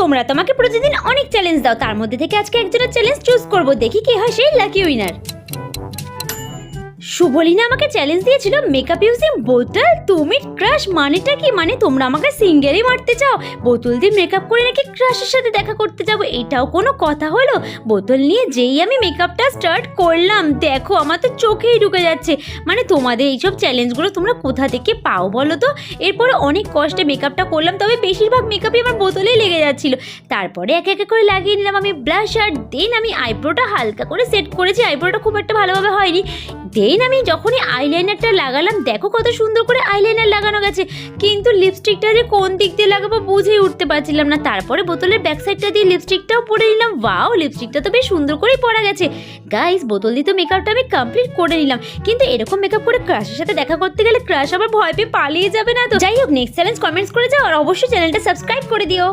তোমরা তো আমাকে প্রতিদিন অনেক চ্যালেঞ্জ দাও, তার মধ্যে থেকে আজকে একজনের চ্যালেঞ্জ চুজ করব, দেখি কে হয় সেই লাকি উইনার। শুভলিনা আমাকে চ্যালেঞ্জ দিয়েছিল মেকআপ ইউজিং বোতল। তুমি ক্রাশ মানেটা কি? মানে তোমরা আমাকে সিঙ্গেলই মারতে চাও? বোতল দিয়ে মেকআপ করে নাকি ক্রাশের সাথে দেখা করতে যাবো? এটাও কোনো কথা হলো? বোতল নিয়ে যেই আমি মেকআপটা স্টার্ট করলাম, দেখো আমার তো চোখেই ঢুকে যাচ্ছে। মানে তোমাদের এইসব চ্যালেঞ্জগুলো তোমরা কোথা থেকে পাও বলো তো? এরপরে অনেক কষ্টে মেকআপটা করলাম, তবে বেশিরভাগ মেকআপই আমার বোতলেই লেগে যাচ্ছিল। তারপরে এক এক করে লাগিয়ে নিলাম আমি ব্লাশার, দেন আমি আইব্রোটা হালকা করে সেট করেছি। আইব্রোটা খুব একটা ভালোভাবে হয়নি। দেন আমি যখনই আইলাইনারটা লাগালাম, দেখো কত সুন্দর করে আইলাইনার লাগানো গেছে, কিন্তু লিপস্টিকটা যে কোন দিক দিয়ে লাগাবো বুঝেই উঠতে পারছিলাম না। তারপরে বোতলের ব্যাক সাইডটা দিয়ে লিপস্টিকটাও পরে নিলাম। ওয়াও, লিপস্টিকটা তো বেশ সুন্দর করেই পরা গেছে। গাইস, বোতল দিয়ে তো মেকআপটা আমি কমপ্লিট করে নিলাম, কিন্তু এরকম মেকআপ করে ক্রাশের সাথে দেখা করতে গেলে ক্রাশ আবার ভয় পেয়ে পালিয়ে যাবে না তো? যাই হোক, নেক্সট চ্যালেঞ্জ কমেন্টস করে যাও, আর অবশ্যই চ্যানেলটা সাবস্ক্রাইব করে দিও।